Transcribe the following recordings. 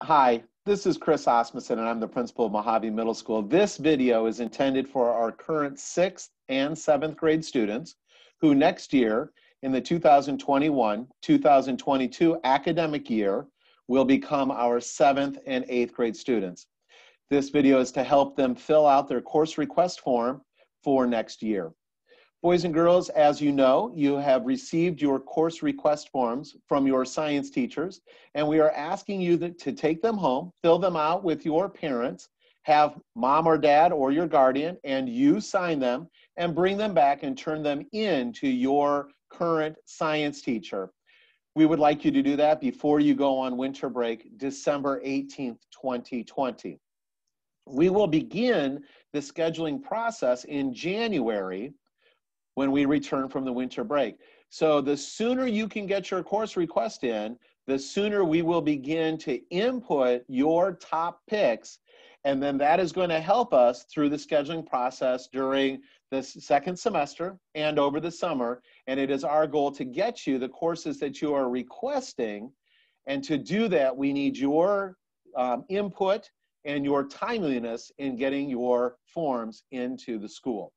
Hi, this is Chris Osmussen, and I'm the principal of Mojave Middle School. This video is intended for our current 6th and 7th grade students who next year, in the 2021-2022 academic year, will become our 7th and 8th grade students. This video is to help them fill out their course request form for next year. Boys and girls, as you know, you have received your course request forms from your science teachers, and we are asking you to take them home, fill them out with your parents, have mom or dad or your guardian, and you sign them, and bring them back and turn them in to your current science teacher. We would like you to do that before you go on winter break, December 18th, 2020. We will begin the scheduling process in January when we return from the winter break. So the sooner you can get your course request in, the sooner we will begin to input your top picks, and then that is going to help us through the scheduling process during the second semester and over the summer, and it is our goal to get you the courses that you are requesting, and to do that, we need your input and your timeliness in getting your forms into the school.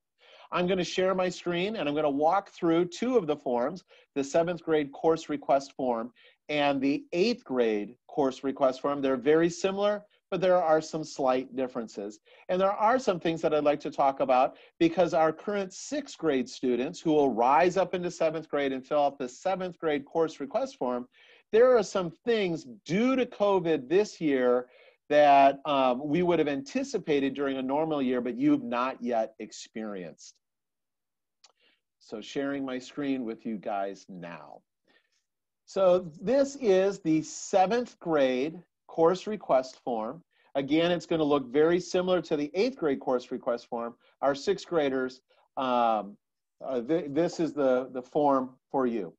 I'm going to share my screen and I'm going to walk through two of the forms, the 7th grade course request form and the 8th grade course request form. They're very similar, but there are some slight differences. And there are some things that I'd like to talk about because our current 6th grade students who will rise up into 7th grade and fill out the 7th grade course request form, there are some things due to COVID this year that we would have anticipated during a normal year, but you've not yet experienced. So sharing my screen with you guys now. So this is the 7th grade course request form. Again, it's going to look very similar to the 8th grade course request form. Our 6th graders, this is the form for you.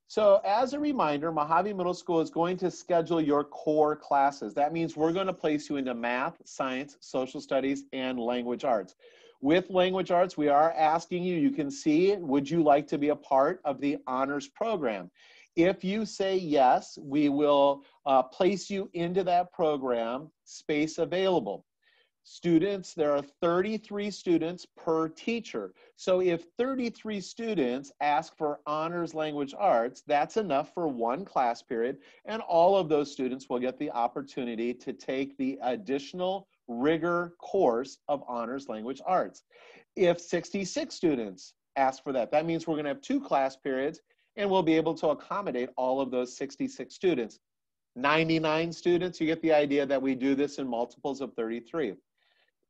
So as a reminder, Mojave Middle School is going to schedule your core classes. That means we're going to place you into math, science, social studies, and language arts. With language arts, we are asking you, you can see, would you like to be a part of the honors program? If you say yes, we will place you into that program, space available. Students, there are 33 students per teacher. So if 33 students ask for honors language arts, that's enough for one class period, and all of those students will get the opportunity to take the additional rigor course of honors language arts. If 66 students ask for that, that means we're going to have 2 class periods, and we'll be able to accommodate all of those 66 students. 99 students, you get the idea that we do this in multiples of 33.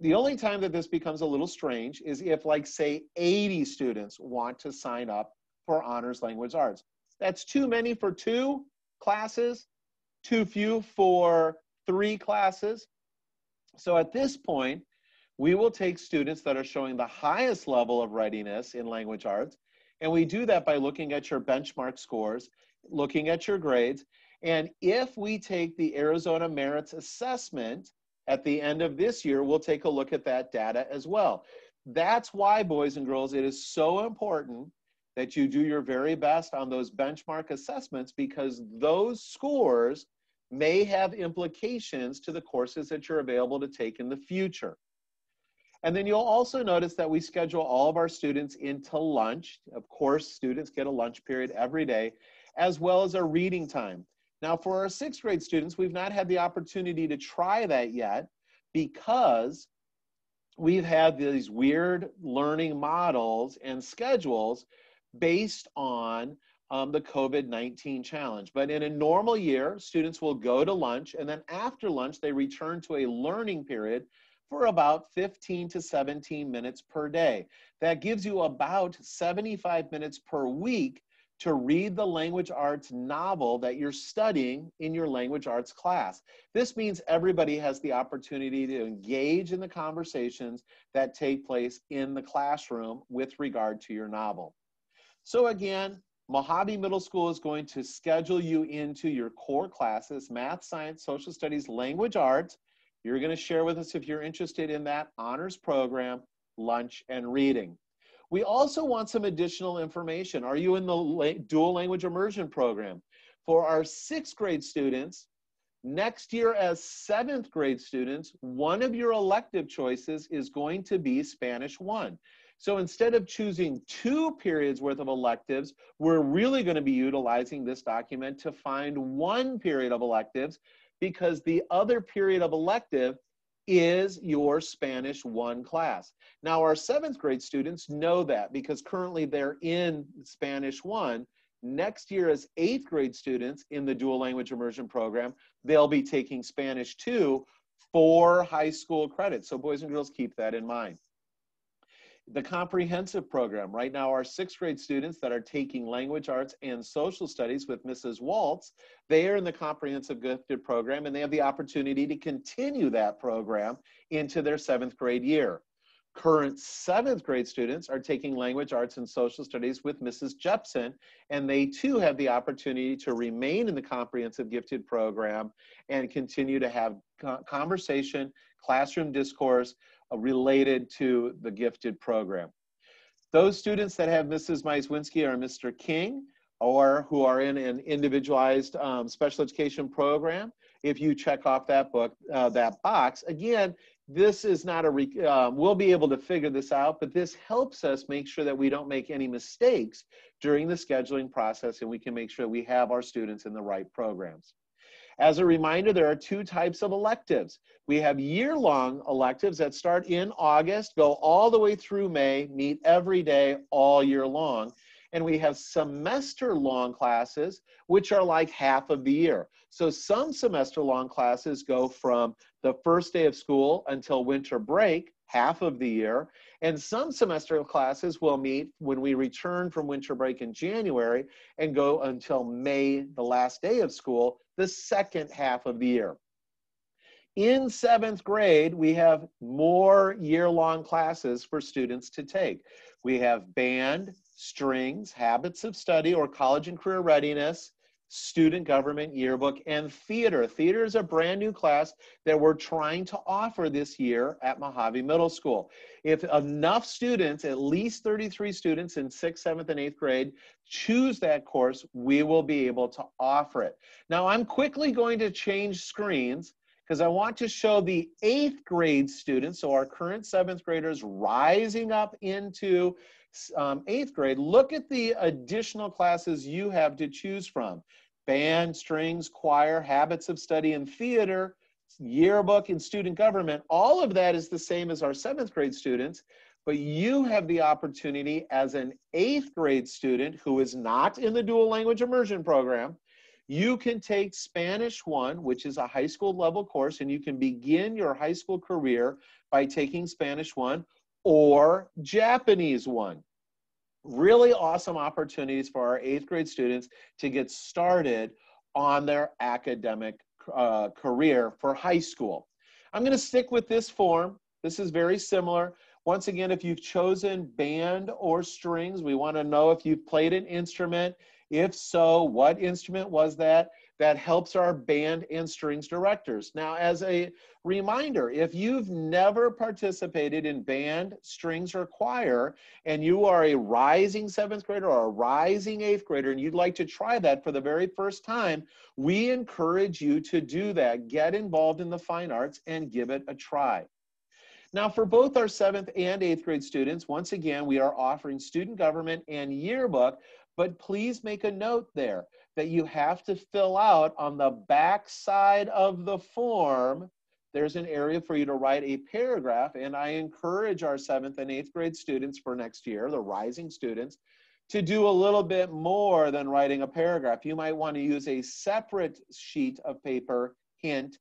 The only time that this becomes a little strange is if, like, say, 80 students want to sign up for honors language arts. That's too many for 2 classes, too few for 3 classes. So at this point, we will take students that are showing the highest level of readiness in language arts, and we do that by looking at your benchmark scores, looking at your grades, and if we take the Arizona Merits Assessment at the end of this year, we'll take a look at that data as well. That's why, boys and girls, it is so important that you do your very best on those benchmark assessments, because those scores may have implications to the courses that you're available to take in the future. And then you'll also notice that we schedule all of our students into lunch. Of course, students get a lunch period every day, as well as a reading time. Now, for our 6th grade students, we've not had the opportunity to try that yet because we've had these weird learning models and schedules based on the COVID-19 challenge. But in a normal year, students will go to lunch, and then after lunch, they return to a learning period for about 15 to 17 minutes per day. That gives you about 75 minutes per week to read the language arts novel that you're studying in your language arts class. This means everybody has the opportunity to engage in the conversations that take place in the classroom with regard to your novel. So again, Mojave Middle School is going to schedule you into your core classes, math, science, social studies, language arts. You're going to share with us if you're interested in that honors program, lunch, and reading. We also want some additional information. Are you in the dual language immersion program? For our 6th grade students, Next year, as 7th grade students, one of your elective choices is going to be Spanish 1. So instead of choosing 2 periods worth of electives, we're really going to be utilizing this document to find 1 period of electives, because the other period of elective is your Spanish 1 class. Now, our 7th grade students know that because currently they're in Spanish 1. Next year, as 8th grade students in the dual language immersion program, they'll be taking Spanish 2 for high school credit. So boys and girls, keep that in mind. The comprehensive program, right now our 6th grade students that are taking language arts and social studies with Mrs. Waltz, they are in the comprehensive gifted program, and they have the opportunity to continue that program into their 7th grade year. Current 7th grade students are taking language arts and social studies with Mrs. Jepson, and they too have the opportunity to remain in the comprehensive gifted program and continue to have conversation, classroom discourse related to the gifted program. Those students that have Mrs. Maiswinski or Mr. King, or who are in an individualized special education program, if you check off that box, again, this is not a, we'll be able to figure this out, but this helps us make sure that we don't make any mistakes during the scheduling process, and we can make sure we have our students in the right programs. As a reminder, there are 2 types of electives. We have year-long electives that start in August, go all the way through May, meet every day all year long. And we have semester-long classes, which are like half of the year. So some semester-long classes go from the first day of school until winter break, half of the year. And some semester classes will meet when we return from winter break in January and go until May, the last day of school, the second half of the year. In 7th grade, we have more year-long classes for students to take. We have band, strings, habits of study or college and career readiness, student government, yearbook, and theater. Theater is a brand new class that we're trying to offer this year at Mojave Middle School. If enough students, at least 33 students in 6th, 7th, and 8th grade, choose that course, we will be able to offer it. Now, I'm quickly going to change screens because I want to show the 8th grade students, so our current 7th graders rising up into 8th grade. Look at the additional classes you have to choose from. Band, strings, choir, habits of study and theater, yearbook, and student government. All of that is the same as our 7th grade students, but you have the opportunity as an 8th grade student who is not in the dual language immersion program. You can take Spanish 1, which is a high school level course, and you can begin your high school career by taking Spanish 1 or Japanese 1. Really awesome opportunities for our 8th grade students to get started on their academic career for high school. I'm going to stick with this form. This is very similar. Once again, if you've chosen band or strings, we want to know if you've played an instrument. If so, what instrument was that? That helps our band and strings directors. Now, as a reminder, if you've never participated in band, strings, or choir, and you are a rising 7th grader or a rising 8th grader, and you'd like to try that for the very first time, we encourage you to do that. Get involved in the fine arts and give it a try. Now, for both our 7th and 8th grade students, once again, we are offering student government and yearbook, but please make a note there that you have to fill out on the back side of the form. There's an area for you to write a paragraph, and I encourage our 7th and 8th grade students for next year, the rising students, to do a little bit more than writing a paragraph. You might want to use a separate sheet of paper, hint,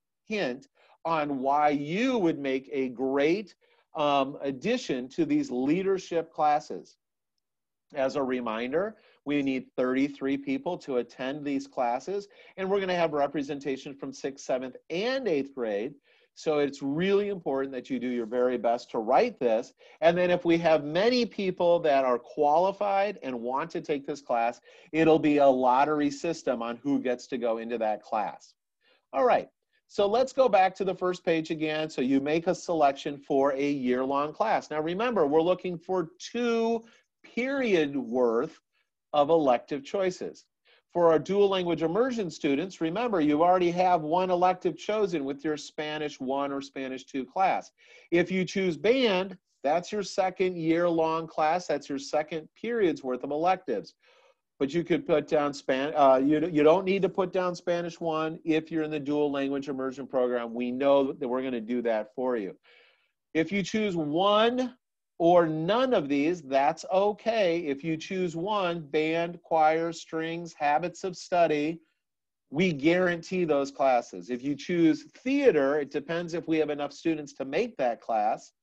on why you would make a great addition to these leadership classes. As a reminder, we need 33 people to attend these classes, and we're going to have representation from 6th, 7th, and 8th grade. So it's really important that you do your very best to write this. And then if we have many people that are qualified and want to take this class, it'll be a lottery system on who gets to go into that class. All right. So let's go back to the first page again. So you make a selection for a year-long class. Now remember, we're looking for 2 period worth of elective choices. For our dual language immersion students, remember, you already have one elective chosen with your Spanish 1 or Spanish 2 class. If you choose band, that's your second year-long class. That's your second period's worth of electives. But you could put down you don't need to put down Spanish 1 if you're in the dual language immersion program. We know that we're going to do that for you. If you choose one or none of these, that's okay. If you choose one, band, choir, strings, habits of study, we guarantee those classes. If you choose theater, it depends if we have enough students to make that class.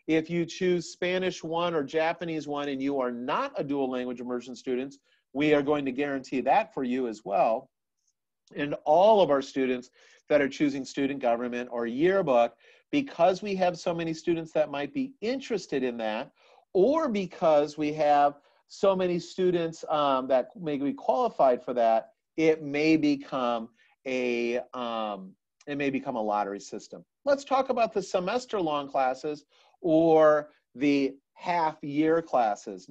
If you choose Spanish 1 or Japanese 1 and you are not a dual language immersion student, we are going to guarantee that for you as well. And all of our students that are choosing student government or yearbook, because we have so many students that might be interested in that, or because we have so many students that may be qualified for that, it may become a lottery system. Let's talk about the semester-long classes or the half-year classes.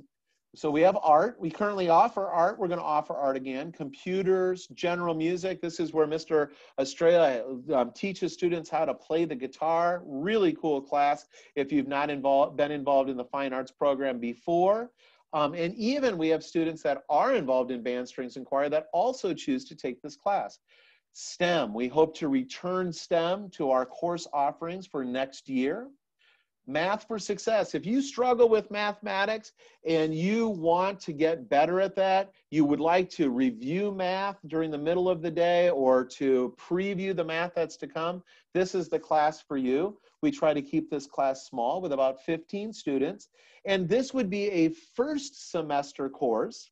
So we have art. We currently offer art. We're going to offer art again. Computers, general music. This is where Mr. Estrella teaches students how to play the guitar. Really cool class if you've not been involved in the fine arts program before. And even we have students that are involved in band, strings, and choir that also choose to take this class. STEM. We hope to return STEM to our course offerings for next year. Math for Success. If you struggle with mathematics and you want to get better at that, you would like to review math during the middle of the day or to preview the math that's to come, this is the class for you. We try to keep this class small with about 15 students. And this would be a first semester course.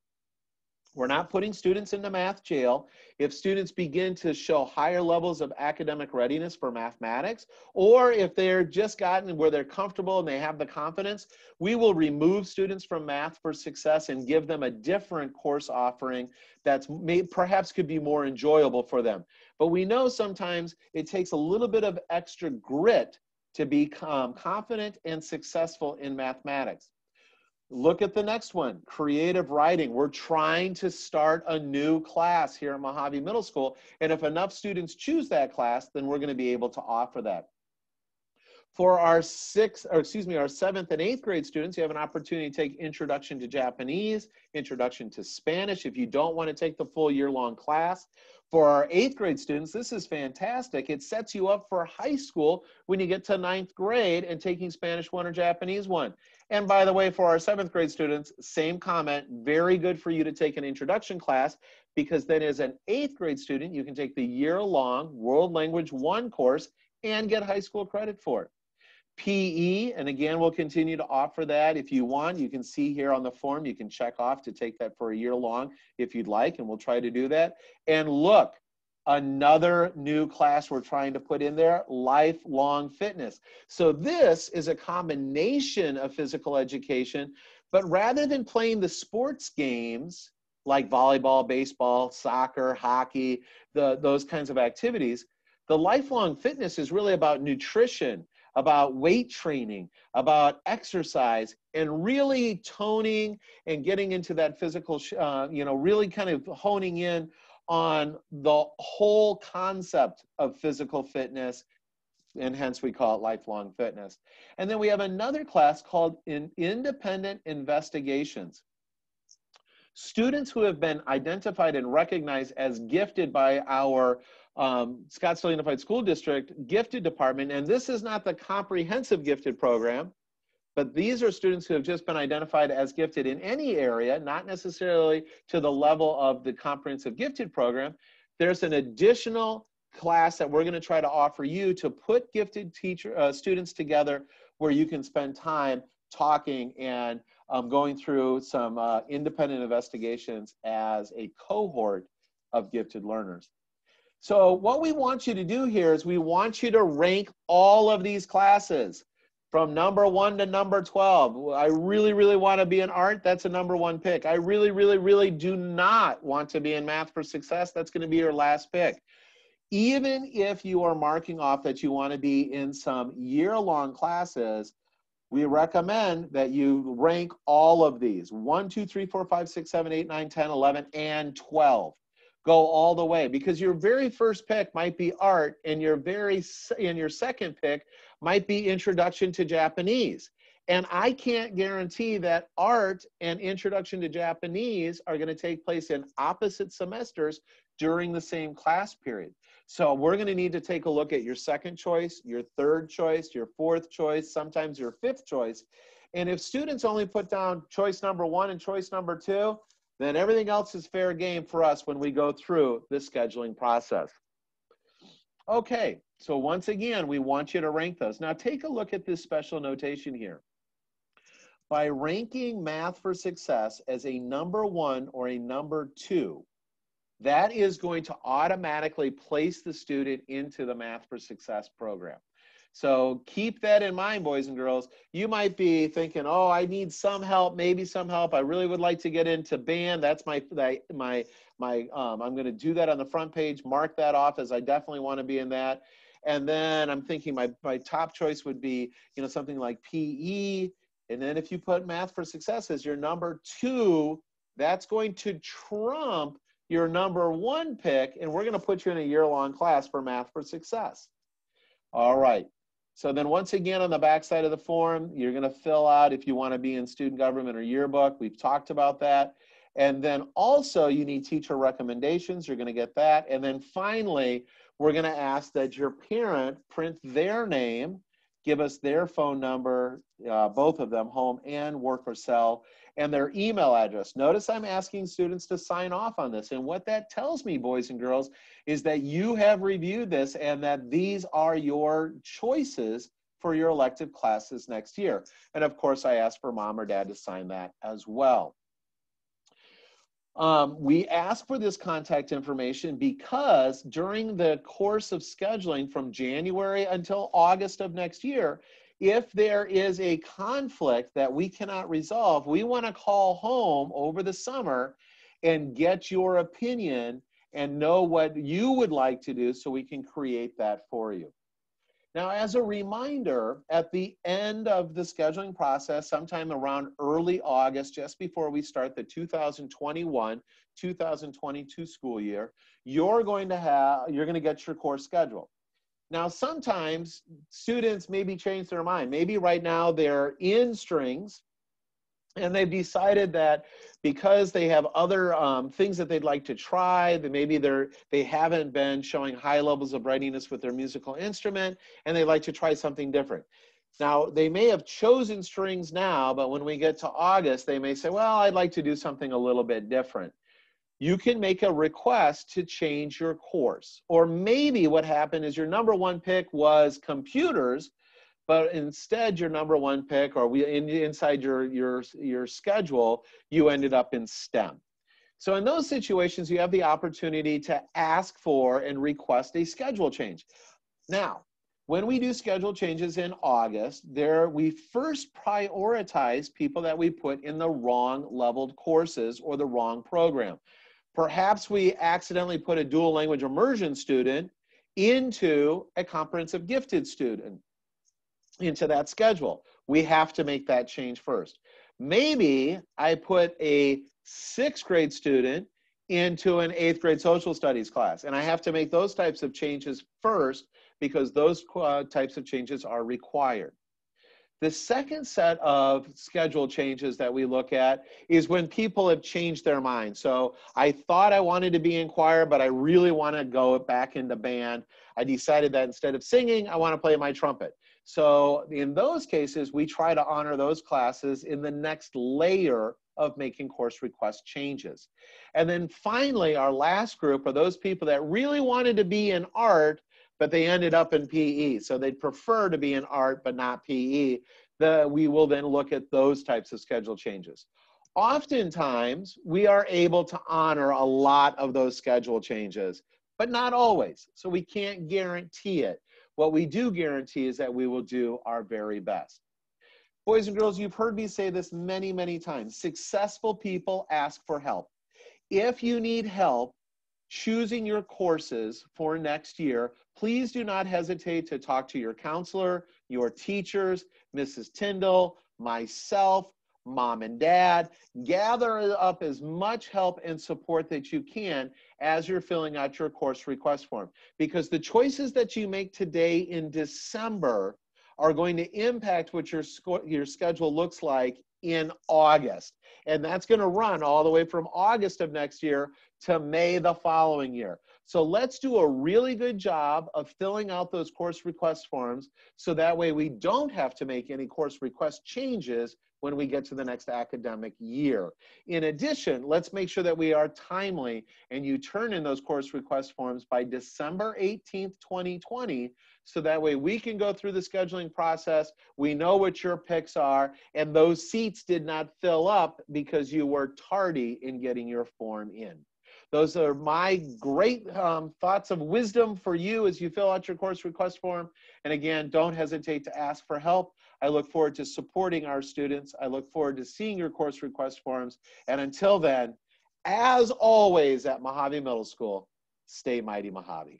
We're not putting students into math jail. If students begin to show higher levels of academic readiness for mathematics, or if they're just gotten where they're comfortable and they have the confidence, we will remove students from Math for Success and give them a different course offering that's perhaps could be more enjoyable for them. But we know sometimes it takes a little bit of extra grit to become confident and successful in mathematics. Look at the next one, creative writing. We're trying to start a new class here at Mojave Middle School, and if enough students choose that class, then we're going to be able to offer that. For our 7th and 8th grade students, you have an opportunity to take Introduction to Japanese, Introduction to Spanish, if you don't want to take the full year-long class. For our 8th grade students, this is fantastic. It sets you up for high school when you get to 9th grade and taking Spanish 1 or Japanese 1. And by the way, for our 7th grade students, same comment, very good for you to take an introduction class, because then as an 8th grade student, you can take the year-long World Language 1 course and get high school credit for it. PE, and again, we'll continue to offer that if you want. You can see here on the form, you can check off to take that for a year long if you'd like, and we'll try to do that. And look, another new class we're trying to put in there, lifelong fitness. So this is a combination of physical education, but rather than playing the sports games like volleyball, baseball, soccer, hockey, those kinds of activities, the lifelong fitness is really about nutrition, about weight training, about exercise, and really toning and getting into that physical, really kind of honing in on the whole concept of physical fitness, and hence we call it lifelong fitness. And then we have another class called Independent Investigations. Students who have been identified and recognized as gifted by our Scottsdale Unified School District gifted department, and this is not the comprehensive gifted program, but these are students who have just been identified as gifted in any area, not necessarily to the level of the comprehensive gifted program. There's an additional class that we're going to try to offer you to put gifted students together where you can spend time talking and going through some independent investigations as a cohort of gifted learners. So what we want you to do here is we want you to rank all of these classes from number 1 to number 12. I really, really want to be in art. That's a number 1 pick. I really, really, really do not want to be in Math for Success. That's going to be your last pick. Even if you are marking off that you want to be in some year-long classes, we recommend that you rank all of these, 1, 2, 3, 4, 5, 6, 7, 8, 9, 10, 11, and 12. go all the way, because your very first pick might be art and your second pick might be introduction to Japanese. And I can't guarantee that art and introduction to Japanese are going to take place in opposite semesters during the same class period. So we're going to need to take a look at your second choice, your third choice, your fourth choice, sometimes your fifth choice. And if students only put down choice number 1 and choice number 2, then everything else is fair game for us when we go through the scheduling process. Okay, so once again, we want you to rank those. Now take a look at this special notation here. By ranking Math for Success as a number 1 or a number 2, that is going to automatically place the student into the Math for Success program. So keep that in mind, boys and girls. You might be thinking, oh, I need some help, maybe some help. I really would like to get into band. That's I'm going to do that on the front page, mark that off as I definitely want to be in that. And then I'm thinking my top choice would be, you know, something like PE. And then if you put Math for Success as your number 2, that's going to trump your number 1 pick, and we're going to put you in a year-long class for Math for Success. All right. So then once again, on the back side of the form, you're going to fill out if you want to be in student government or yearbook. We've talked about that. And then also you need teacher recommendations. You're going to get that. And then finally, we're going to ask that your parent print their name, give us their phone number, both of them, home and work or cell, and their email address. Notice I'm asking students to sign off on this. And what that tells me, boys and girls, is that you have reviewed this and that these are your choices for your elective classes next year. And of course, I ask for mom or dad to sign that as well. We ask for this contact information because during the course of scheduling from January until August of next year, if there is a conflict that we cannot resolve, we want to call home over the summer and get your opinion and know what you would like to do so we can create that for you. Now, as a reminder, at the end of the scheduling process, sometime around early August, just before we start the 2021-2022 school year, you're going to get your course schedule. Now, sometimes students maybe change their mind. Maybe right now they're in strings and they've decided that because they have other things that they'd like to try, that maybe they haven't been showing high levels of readiness with their musical instrument, and they'd like to try something different. Now, they may have chosen strings now, but when we get to August, they may say, well, I'd like to do something a little bit different. You can make a request to change your course. Or maybe what happened is your number 1 pick was computers, but instead your number 1 pick, or inside your schedule, you ended up in STEM. So in those situations, you have the opportunity to ask for and request a schedule change. Now, when we do schedule changes in August, we first prioritize people that we put in the wrong leveled courses or the wrong program. Perhaps we accidentally put a dual language immersion student into a comprehensive gifted student into that schedule. We have to make that change first. Maybe I put a 6th grade student into an 8th grade social studies class, and I have to make those types of changes first because those types of changes are required. The second set of schedule changes that we look at is when people have changed their mind. So I thought I wanted to be in choir, but I really want to go back into band. I decided that instead of singing, I want to play my trumpet. So in those cases, we try to honor those classes in the next layer of making course request changes. And then finally, our last group are those people that really wanted to be in art, but they ended up in PE. So they'd prefer to be in art, but not PE. We will then look at those types of schedule changes. Oftentimes, we are able to honor a lot of those schedule changes, but not always. So we can't guarantee it. What we do guarantee is that we will do our very best. Boys and girls, you've heard me say this many, many times. Successful people ask for help. If you need help choosing your courses for next year, please do not hesitate to talk to your counselor, your teachers, Mrs. Tyndall, myself, mom and dad. Gather up as much help and support that you can as you're filling out your course request form, because the choices that you make today in December are going to impact what your schedule looks like in August. And that's going to run all the way from August of next year to May the following year. So let's do a really good job of filling out those course request forms so that way we don't have to make any course request changes when we get to the next academic year. In addition, let's make sure that we are timely and you turn in those course request forms by December 18th, 2020, so that way we can go through the scheduling process, we know what your picks are, and those seats did not fill up because you were tardy in getting your form in. Those are my great thoughts of wisdom for you as you fill out your course request form. And again, don't hesitate to ask for help. I look forward to supporting our students. I look forward to seeing your course request forms. And until then, as always at Mojave Middle School, stay mighty Mojave.